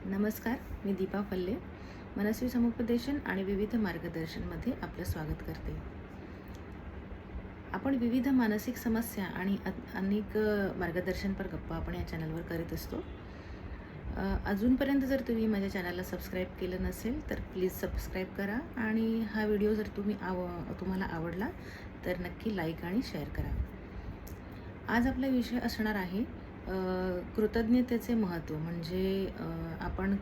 नमस्कार, मी दीपा फल्ले. मनस्वी समुपदेशन आणि विविध मार्गदर्शनमध्ये आपलं स्वागत करते. आपण विविध मानसिक समस्या आणि अनेक मार्गदर्शनपर गप्पा आपण या चॅनलवर करीत असतो. अजूनपर्यंत जर तुम्ही माझ्या चॅनलला सबस्क्राईब केलं नसेल तर प्लीज सबस्क्राईब करा आणि हा व्हिडिओ जर तुम्हाला आवडला तर नक्की लाईक आणि शेअर करा. आज आपला विषय असणार आहे कृतज्ञतेचे महत्त्व. म्हणजे आपण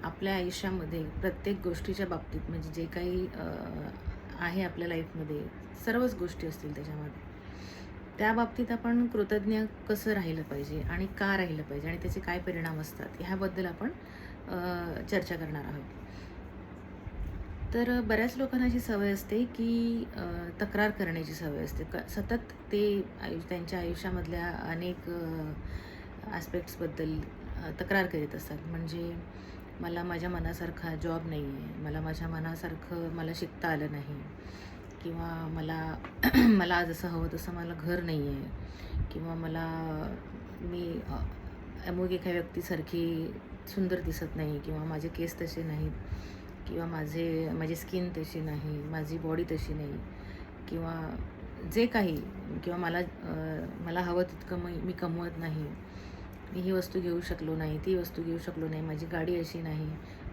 आपल्या आयुष्यामध्ये प्रत्येक गोष्टीच्या बाबतीत म्हणजे जे काही आहे आपल्या लाईफमध्ये सर्वच गोष्टी असतील त्याच्यामध्ये, त्या बाबतीत आपण कृतज्ञ कसं राहिलं पाहिजे आणि का राहिलं पाहिजे आणि त्याचे काय परिणाम असतात ह्याबद्दल आपण चर्चा करणार आहोत. तर बऱ्याच लोकांना अशी सवय असते की तक्रार करण्याची सवय असते. सतत ते त्यांच्या आयुष्यामधल्या अनेक ॲस्पेक्ट्सबद्दल तक्रार करीत असतात. म्हणजे मला माझ्या मनासारखा जॉब नाही आहे, मला माझ्या मनासारखं मला शिकता आलं नाही, किंवा मला मला जसं हवं तसं मला घर नाही आहे, किंवा मी अमुक एका व्यक्तीसारखी सुंदर दिसत नाही, किंवा माझे केस तसे नाहीत, किंवा माझी स्किन तशी नाही, माझी बॉडी तशी नाही, किंवा जे काही, किंवा मला हवं तितकं मी कमवत नाही, मी ही वस्तू घेऊ शकलो नाही, ती वस्तू घेऊ शकलो नाही, माझी गाडी अशी नाही.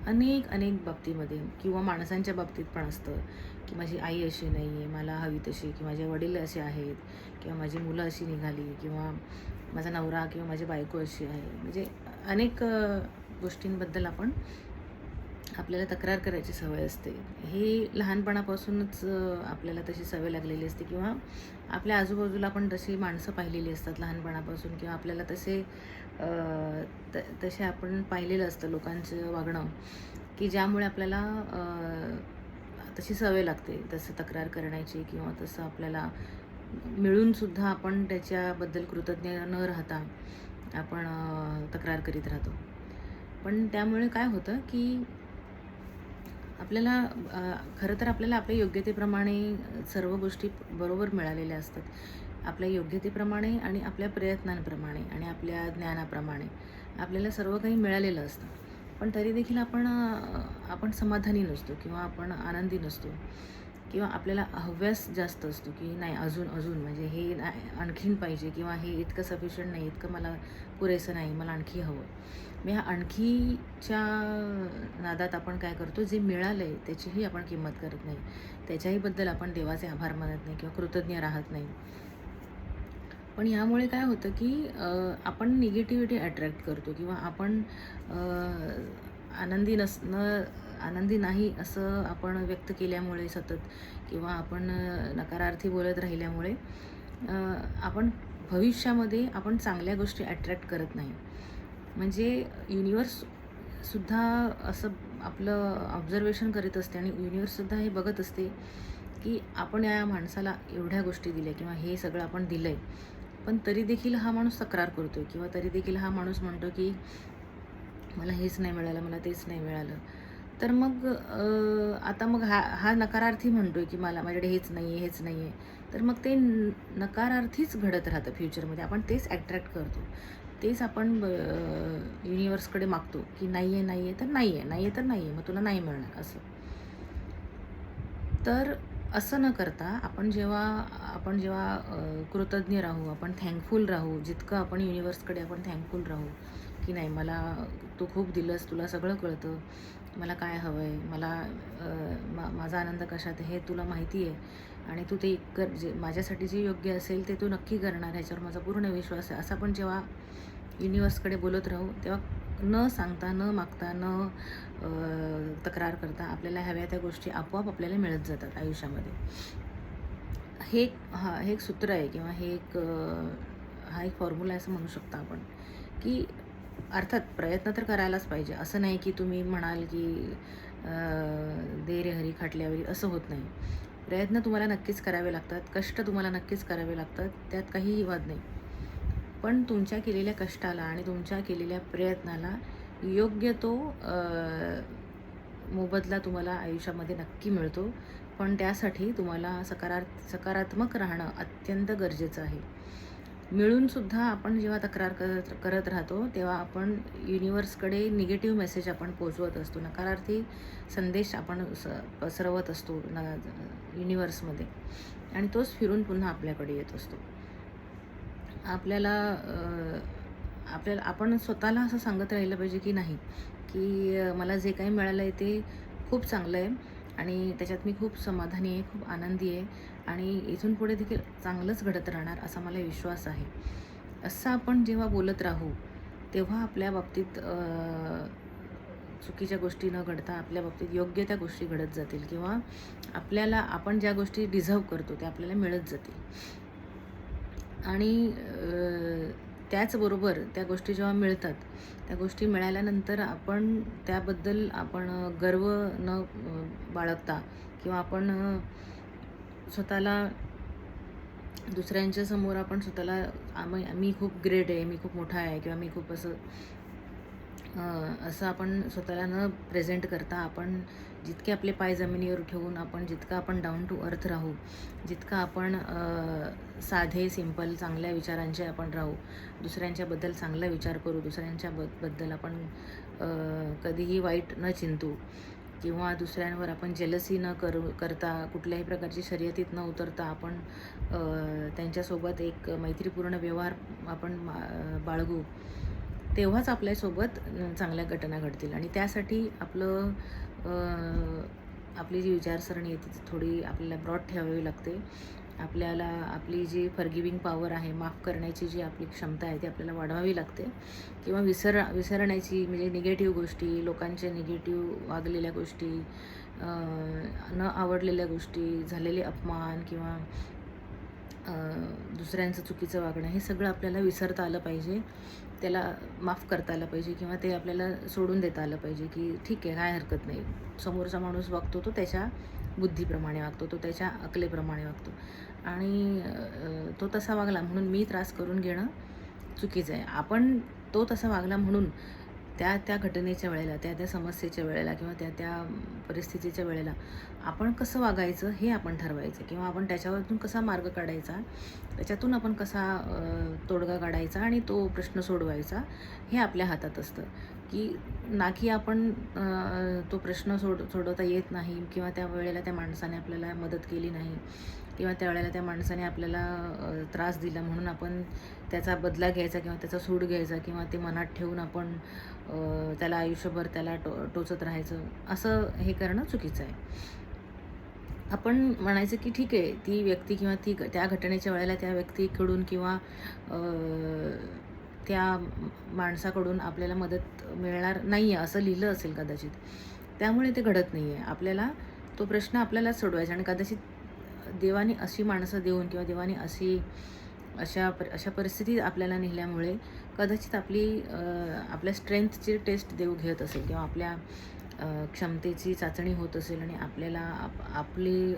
अनेक बाबतीमध्ये, किंवा माणसांच्या बाबतीत पण असतं की माझी आई अशी नाही आहे मला हवी तशी, किंवा माझे वडील असे आहेत, किंवा माझी मुलं अशी निघाली, किंवा माझा नवरा किंवा माझी बायको अशी आहे. म्हणजे अनेक गोष्टींबद्दल आपल्याला तक्रार करायची सवय असते. ही लहानपणापासूनच आपल्याला तशी सवय लागलेली असते, किंवा आपल्या आजूबाजूला पण तशी माणसं पाहिलेली असतात लहानपणापासून, किंवा आपल्याला तसे आपण पाहिलेलं असतं लोकांचं वागणं, की ज्यामुळे आपल्याला तशी सवय लागते तसं तक्रार करण्याची, किंवा तसं आपल्याला मिळूनसुद्धा आपण त्याच्याबद्दल कृतज्ञ न राहता आपण तक्रार करीत राहतो. पण त्यामुळे काय होतं की आपल्याला खरं तर आपल्याला आपल्या योग्यतेप्रमाणे सर्व गोष्टी बरोबर मिळालेल्या असतात. आपल्या योग्यतेप्रमाणे आणि आपल्या प्रयत्नांप्रमाणे आणि आपल्या ज्ञानाप्रमाणे आपल्याला सर्व काही मिळालेलं असतं. पण तरी देखील आपण समाधानी नसतो, किंवा आपण आनंदी नसतो, किंवा आपल्याला हव्यास जास्त असतो की नाही अजून म्हणजे हे आणखीन पाहिजे, किंवा हे इतकं सफिशियंट नाही, इतकं मला पुरेसं नाही, मला आणखी हवं. मग ह्या आणखीच्या नादात आपण काय करतो, जे मिळालं आहे त्याचीही आपण किंमत करत नाही, त्याच्याहीबद्दल आपण देवाचे आभार मानत नाही किंवा कृतज्ञ राहत नाही. पण ह्यामुळे काय होतं की आपण निगेटिव्हिटी अट्रॅक्ट करतो, किंवा आपण आनंदी आनंदी नाही असं आपण व्यक्त केल्यामुळे सतत, किंवा आपण नकारार्थी बोलत राहिल्यामुळे आपण भविष्यामध्ये आपण चांगल्या गोष्टी अट्रॅक्ट करत नाही. म्हणजे युनिवर्ससुद्धा असं आपलं ऑब्झर्वेशन करीत असते, आणि युनिवर्ससुद्धा हे बघत असते की आपण या माणसाला एवढ्या गोष्टी दिल्या, किंवा हे सगळं आपण दिलं आहे, पण तरी देखील हा माणूस तक्रार करतो, किंवा तरी देखील हा माणूस म्हणतो की मला हेच नाही मिळालं, मला तेच नाही मिळालं. तर मग आता मग हा नकारार्थी म्हणतोय की माझ्याकडे हेच नाही आहे, हेच नाही आहे. तर मग ते नकारार्थीच घडत राहतं फ्युचरमध्ये. आपण तेच ॲट्रॅक्ट करतो. तेच आपण युनिवर्सकडे मागतो की नाही आहे, नाही आहे तर नाही आहे, नाही आहे तर नाही आहे, मग तुला नाही मिळणार असं. तर असं न करता आपण जेव्हा कृतज्ञ राहू, आपण थँकफुल राहू, जितकं आपण युनिवर्सकडे आपण थँकफुल राहू की नाही मला तू खूप दिलंस, तुला सगळं कळतं, मला काय हवं आहे, माझा आनंद कशात आहे हे तुला माहिती आहे, आणि तू ते कर, जे माझ्यासाठी जे योग्य असेल ते तू नक्की करणार, ह्याच्यावर माझा पूर्ण विश्वास आहे. असं आपण जेव्हा युनिवर्सकडे बोलत राहू, तेव्हा न सांगता, न मागता, तक्रार करता आपल्याला हव्या त्या गोष्टी आपोआप आपल्याला मिळत जातात आयुष्यामध्ये. हे एक सूत्र आहे, किंवा हा एक फॉर्म्युला आहे असं म्हणू शकता आपण, की अर्थात प्रयत्न तर करायलाच पाहिजे. असं नाही की तुम्ही म्हणाल की दे रे हरी खाटल्यावरी, असं होत नाही. प्रयत्न तुम्हाला नक्कीच करावे लागतात, कष्ट तुम्हाला नक्कीच करावे लागतात, त्यात काहीही वाद नाही. पण तुमच्या केलेल्या कष्टाला आणि तुमच्या केलेल्या प्रयत्नाला योग्य तो मोबदला तुम्हाला आयुष्यामध्ये नक्की मिळतो. पण त्यासाठी तुम्हाला सकारात्मक राहणं अत्यंत गरजेचं आहे. मिळूनसुद्धा आपण जेव्हा तक्रार करत करत राहतो तेव्हा आपण युनिवर्सकडे निगेटिव्ह मेसेज आपण पोचवत असतो, नकारार्थी संदेश आपण पसरवत असतो युनिवर्समध्ये, आणि तोच फिरून पुन्हा आपल्याकडे येत असतो. आपल्याला आपण स्वतःला असं सांगत राहिलं पाहिजे की नाही, की मला जे काही मिळालं आहे ते खूप चांगलं आहे आणि त्याच्यात मी खूप समाधानी आहे, खूप आनंदी आहे आणि इथून पुढे देखील चांगलंच घडत राहणार असा मला विश्वास आहे. असं आपण जेव्हा बोलत राहू तेव्हा आपल्या बाबतीत चुकीच्या गोष्टी न घडता आपल्या बाबतीत योग्य त्या गोष्टी घडत जातील, किंवा आपल्याला आपण ज्या गोष्टी डिझर्व करतो त्या आपल्याला मिळत जातील. आणि त्याचबरोबर त्या गोष्टी जेव्हा मिळतात, त्या गोष्टी मिळाल्यानंतर आपण त्याबद्दल गर्व न बाळगता, किंवा आपण स्वतःला दुसऱ्यांच्या समोर आपण स्वतःला मी खूप ग्रेट आहे, मी खूप मोठा आहे, किंवा मी खूप असं आपण स्वतःला न प्रेझेंट करता, आपण जितके आपले पाय जमिनीवर ठेवून जितकं आपण डाऊन टू अर्थ राहू, जितकं आपण साधे सिंपल चांगल्या विचारांचे आपण राहू, दुसऱ्यांच्याबद्दल चांगला विचार करू, बद्दल आपण कधीही वाईट न चिंतू, किंवा दुसऱ्यांवर आपण जेलसी न करता, कुठल्याही प्रकारची शर्यतीत न उतरता आपण त्यांच्यासोबत एक मैत्रीपूर्ण व्यवहार आपण बाळगू, तेव्हाच आपल्यासोबत चांगल्या घटना घडतील. आणि त्यासाठी आपली जी विचारसरणी आहे ती थोडी आपल्याला ब्रॉड ठेवावी लागते. आपल्याला आपली जी फॉरगिव्हिंग पॉवर आहे, माफ करण्याची जी आपली क्षमता आहे ती आपल्याला वाढवावी लागते, किंवा विसरण्याची म्हणजे निगेटिव्ह गोष्टी, लोकांच्या निगेटिव्ह वागलेल्या गोष्टी, न आवडलेल्या गोष्टी, झालेले अपमान, किंवा दुसऱ्यांचं चुकीचं वागणं, हे सगळं आपल्याला विसरता आलं पाहिजे, त्याला माफ करता आलं पाहिजे, किंवा ते आपल्याला सोडून देता आलं पाहिजे की ठीक आहे, काय हरकत नाही. समोरचा माणूस वागतो तो त्याच्या बुद्धीप्रमाणे वागतो, तो त्याच्या अकलेप्रमाणे वागतो, आणि तो तसा वागला म्हणून मी त्रास करून घेणं चुकीचं आहे. आपण तो तसा वागला म्हणून त्या घटनेच्या वेळेला, त्या समस्येच्या वेळेला, किंवा त्या परिस्थितीच्या वेळेला आपण कसं वागायचं हे आपण ठरवायचं, किंवा आपण त्याच्यावरून कसा मार्ग काढायचा, त्याच्यातून आपण कसा तोडगा काढायचा आणि तो प्रश्न सोडवायचा, हे आपल्या हातात असतं. की ना की आपण तो प्रश्न सोडवता येत नाही, किंवा त्या वेळेला त्या माणसाने आपल्याला मदत केली नाही, किंवा त्यावेळेला त्या माणसाने आपल्याला त्रास दिला म्हणून आपण त्याचा बदला घ्यायचा, किंवा त्याचा सूड घ्यायचा, किंवा ते मनात ठेवून आपण त्याला आयुष्यभर त्याला टोचत राहायचं, असं हे करणं चुकीचं आहे. आपण म्हणायचं की ठीक आहे, ती व्यक्ती किंवा त्या घटनेच्या वेळेला त्या व्यक्तीकडून किंवा त्या माणसाकडून आपल्याला मदत मिळणार नाही आहे असं लिहिलं असेल कदाचित, त्यामुळे ते घडत नाही आहे. आपल्याला तो प्रश्न आपल्यालाच सोडवायचा, आणि कदाचित देवाने अशी माणसं देऊन, किंवा देवाने अशा परिस्थितीत आपल्याला नेल्यामुळे कदाचित आपल्या स्ट्रेंथची टेस्ट देव घेत असेल, किंवा आपल्या क्षमतेची चाचणी होत असेल, आणि आपल्याला आपली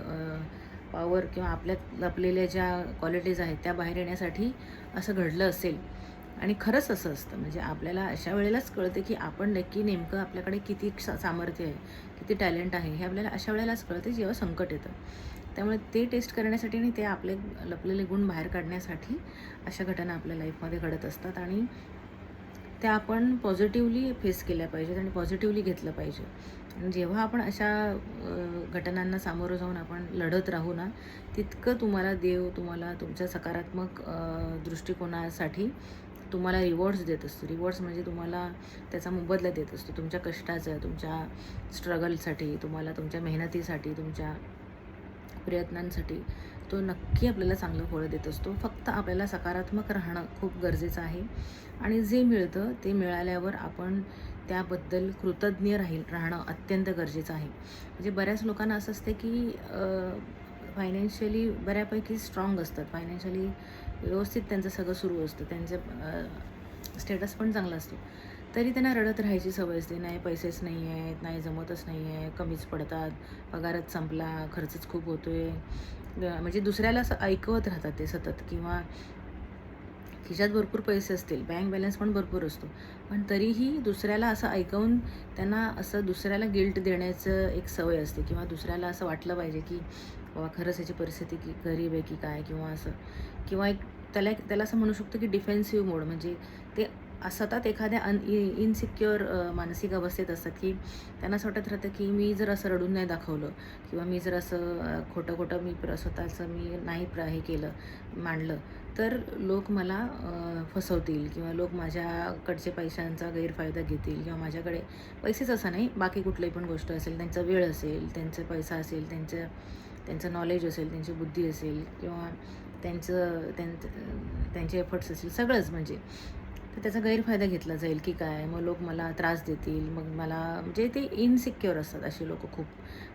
पॉवर किंवा आपल्यात लपलेल्या ज्या क्वालिटीज आहेत त्या बाहेर येण्यासाठी असं घडलं असेल. आणि खरंच असं असतं, म्हणजे आपल्याला अशा वेळेलाच कळते की आपण नेमकं आपल्याकडे किती सामर्थ्य आहे, किती टॅलेंट आहे, हे आपल्याला अशा वेळेलाच कळते जेव्हा संकट येतं. त्यामुळे ते टेस्ट करण्यासाठी आणि ते आपले लपलेले गुण बाहेर काढण्यासाठी अशा घटना आपल्या लाईफमध्ये घडत असतात, आणि त्या आपण पॉझिटिव्हली फेस केल्या पाहिजेत आणि पॉझिटिव्हली घेतलं पाहिजे. आणि जेव्हा आपण अशा घटनांना सामोरं जाऊन आपण लढत राहू ना, तितकं देव तुम्हाला तुमच्या सकारात्मक दृष्टिकोनासाठी तुम्हाला रिवॉर्ड्स देत असतो. रिवॉर्ड्स म्हणजे तुम्हाला त्याचा मोबदला देत असतो. तुमच्या कष्टाचं, तुमच्या स्ट्रगलसाठी, तुम्हाला तुमच्या मेहनतीसाठी, तुमच्या प्रयत्नांसाठी तो नक्की आपल्याला चांगलं फळ देत असतो. फक्त आपल्याला सकारात्मक राहणं खूप गरजेचं आहे, आणि जे मिळतं ते मिळाल्यावर आपण त्याबद्दल कृतज्ञ राहणं अत्यंत गरजेचं आहे. म्हणजे बऱ्याच लोकांना असं असते की फायनान्शियली बऱ्यापैकी स्ट्रॉंग असतात, फायनान्शियली व्यवस्थित त्यांचं सगळं सुरू असतं, त्यांचं स्टेटस पण चांगला असतो, तरी त्यांना रडत राहायची सवय असते. नाही पैसेच नाही आहेत, नाही जमतच नाही आहे, कमीच पडतात, पगारच संपला, खर्चच खूप होतो आहे, म्हणजे दुसऱ्याला असं ऐकवत राहतात ते सतत. किंवा खिशात भरपूर पैसे असतील, बँक बॅलन्स पण भरपूर असतो, पण तरीही दुसऱ्याला असं ऐकवून त्यांना असं दुसऱ्याला गिल्ट देण्याचं एक सवय असते, किंवा दुसऱ्याला असं वाटलं पाहिजे की बाबा खरंच याची परिस्थिती की गरीब आहे की काय, किंवा असं, किंवा एक त्याला असं म्हणू शकतो की डिफेन्सिव्ह मोड. म्हणजे ते सतत एखाद्या इनसिक्युअर मानसिक अवस्थेत असतात, की त्यांना असं वाटत राहतं की मी जर असं रडून नाही दाखवलं किंवा मी जर असं खोटं खोटं मी स्वतःचं मी नाही हे केलं, मांडलं, तर लोक मला फसवतील किंवा लोक माझ्याकडचे पैशांचा गैरफायदा घेतील किंवा माझ्याकडे पैसेच असं नाही, बाकी कुठलीही पण गोष्ट असेल, त्यांचा वेळ असेल, त्यांचा पैसा असेल, त्यांचं नॉलेज असेल, त्यांची बुद्धी असेल किंवा त्यांचे एफर्ट्स असतील, सगळंच म्हणजे, तर त्याचा गैरफायदा घेतला जाईल की काय, मग लोक मला त्रास देतील, मग मला, म्हणजे ते इनसिक्युअर असतात असे लोक खूप,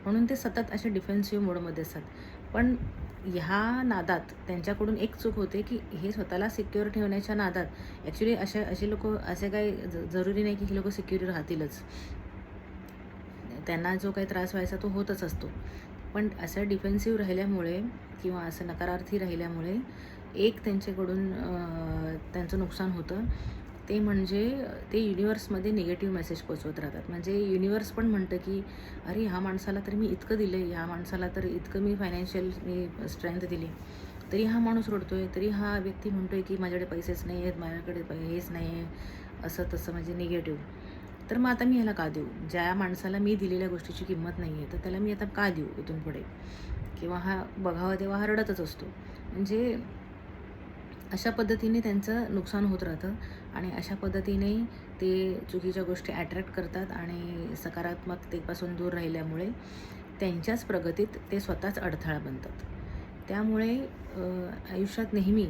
म्हणून ते सतत असे डिफेन्सिव्ह मोडमध्ये असतात. पण ह्या नादात त्यांच्याकडून एक चूक होते की हे स्वतःला सिक्युअर ठेवण्याच्या नादात ॲक्च्युली असे लोक, असे काही जरुरी नाही की हे लोक सिक्युअर राहतीलच, त्यांना जो काही त्रास व्हायचा तो होतच असतो. पण असं डिफेन्सिव्ह राहिल्यामुळे किंवा असं नकारार्थी राहिल्यामुळे एक त्यांच्याकडून त्यांचं नुकसान होतं. ते म्हणजे ते युनिवर्समध्ये निगेटिव्ह मेसेज पोचवत राहतात. म्हणजे युनिवर्स पण म्हणतं की अरे ह्या माणसाला तर मी इतकं दिलं आहे, ह्या माणसाला तर इतकं मी फायनान्शियल स्ट्रेंथ दिली, तरी हा माणूस रडतो आहे, तरी हा व्यक्ती म्हणतो आहे की माझ्याकडे पैसेच नाही आहेत, माझ्याकडे हेच नाही आहे, असं तसं, म्हणजे निगेटिव्ह. तर मग आता मी ह्याला का देऊ? ज्या माणसाला मी दिलेल्या गोष्टीची किंमत नाही आहे, तर त्याला मी आता का देऊ इथून पुढे? किंवा हा बघावा तेव्हा हा रडतच असतो. म्हणजे अशा पद्धतीने त्यांचं नुकसान होत राहतं आणि अशा पद्धतीने ते चुकीच्या गोष्टी अट्रॅक्ट करतात आणि सकारात्मकतेपासून दूर राहिल्यामुळे त्यांच्याच प्रगतीत ते स्वतःच अडथळा बनतात. त्यामुळे आयुष्यात नेहमी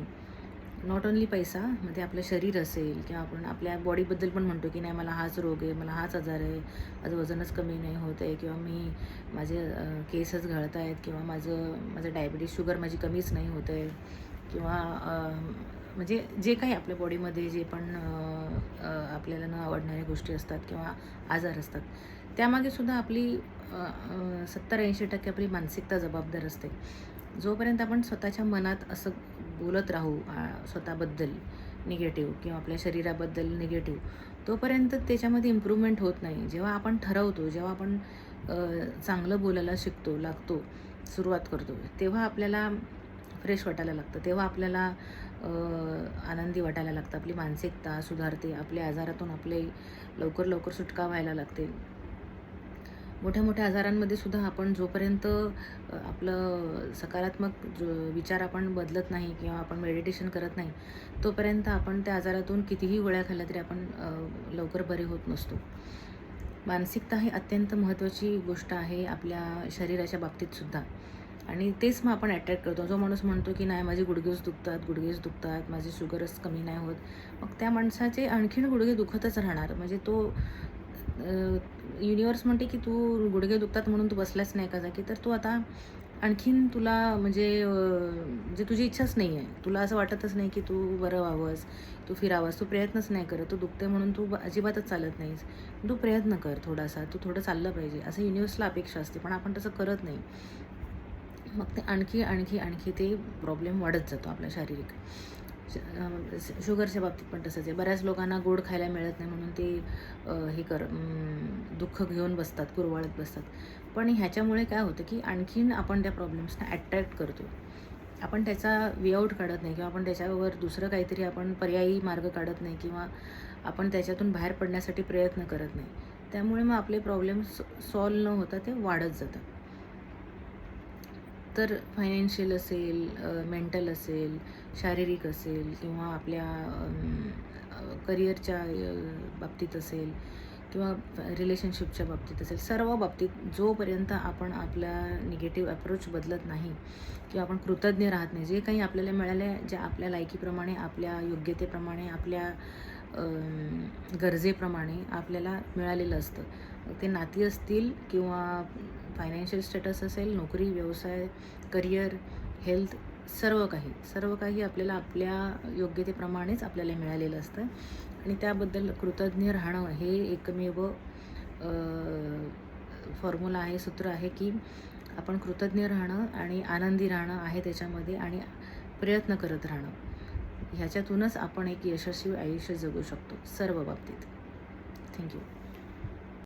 नॉट ओन्ली पैसा, म्हणजे आपलं शरीर असेल किंवा आपण आपल्या बॉडीबद्दल पण म्हणतो की नाही मला हाच रोग आहे, मला हाच आजार आहे, माझं वजनच कमी नाही होत आहे किंवा माझे केसच गळत आहेत किंवा माझं डायबिटीज, शुगर माझी कमीच नाही होत आहे किंवा म्हणजे जे काही आपल्या बॉडीमध्ये जे पण आपल्याला न आवडणाऱ्या गोष्टी असतात किंवा आजार असतात, त्यामागे सुद्धा आपली 70-80% आपली मानसिकता जबाबदार असते. जोपर्यंत आपण स्वतःच्या मनात असं बोलत राहू स्वतःबद्दल निगेटिव्ह किंवा आपल्या शरीराबद्दल निगेटिव्ह, तोपर्यंत त्याच्यामध्ये इम्प्रूव्हमेंट होत नाही. जेव्हा आपण ठरवतो, जेव्हा आपण चांगलं बोलायला लागतो, सुरुवात करतो, तेव्हा आपल्याला फ्रेश वाटायला लागतं, तेव्हा आपल्याला आनंदी वाटायला लागतं, आपली मानसिकता सुधारते, आपल्या आजारातून लवकर लवकर सुटका व्हायला लागते. मोठ्या मोठ्या आजारांमध्ये सुद्धा आपण जोपर्यंत आपलं सकारात्मक विचार आपण बदलत नाही किंवा आपण मेडिटेशन करत नाही, तोपर्यंत आपण त्या आजारातून कितीही गोळ्या खाल्ल्या तरी आपण लवकर बरे होत नसतो. मानसिकता ही अत्यंत महत्त्वाची गोष्ट आहे आपल्या शरीराच्या बाबतीतसुद्धा, आणि तेच मग आपण अट्रॅक्ट करतो. जो माणूस म्हणतो की नाही माझे गुडघेच दुखतात, माझी शुगरच कमी नाही होत, मग त्या माणसाचे आणखीन गुडघे दुखतच राहणार. म्हणजे तो युनिवर्स म्हणते की तू गुडघे दुखतात म्हणून तू बसलाच नाही का जागी, तर तू आता आणखीन तुला म्हणजे तुझी इच्छाच नाही आहे, तुला असं वाटतच नाही की तू बरं व्हावंस, तू फिरावंस, तू प्रयत्नच नाही करत, तू दुखते म्हणून तू अजिबातच चालत नाहीस, तू प्रयत्न कर थोडासा, तू थोडं चाललं पाहिजे, असं युनिवर्सला अपेक्षा असते, पण आपण तसं करत नाही. मग ते आणखी ते प्रॉब्लेम वाढत जातो आपला शारीरिक. शुगरच्या बाबतीत पण तसंच आहे. बऱ्याच लोकांना गोड खायला मिळत नाही म्हणून ते दुःख घेऊन बसतात, कुरवाळत बसतात. पण ह्याच्यामुळे काय होतं की आणखीन आपण त्या प्रॉब्लेम्सना अट्रॅक्ट करतो. आपण त्याचा वे आउट काढत नाही किंवा आपण त्याच्यावर दुसरं काहीतरी आपण पर्यायी मार्ग काढत नाही किंवा आपण त्याच्यातून बाहेर पडण्यासाठी प्रयत्न करत नाही. त्यामुळे मग आपले प्रॉब्लेम्स सॉल्व्ह न होता ते वाढत जातात. तर फायनान्शियल असेल, मेंटल असेल, शारीरिक असेल किंवा आपल्या करिअरच्या बाबतीत असेल किंवा रिलेशनशिपच्या बाबतीत असेल, सर्व बाबतीत जोपर्यंत आपण आपला निगेटिव्ह अप्रोच बदलत नाही किंवा आपण कृतज्ञ राहत नाही, जे काही आपल्याला मिळाले, ज्या आपल्या लायकीप्रमाणे, आपल्या योग्यतेप्रमाणे, आपल्या गरजेप्रमाणे आपल्याला मिळालेलं असतं. ते नाती असतील किंवा फायनान्शियल स्टेटस असेल, नोकरी, व्यवसाय, करिअर, हेल्थ, सर्व काही आपल्याला आपल्या योग्यतेप्रमाणेच आपल्याला मिळालेलं असतं आणि त्याबद्दल कृतज्ञ राहणं हे एकमेव फॉर्म्युला आहे, सूत्र आहे की आपण कृतज्ञ राहणं आणि आनंदी राहणं आहे त्याच्यामध्ये आणि प्रयत्न करत राहणं. ह्याच्यातूनच आपण एक यशस्वी आयुष्य जगू शकतो सर्व बाबतीत. थँक्यू.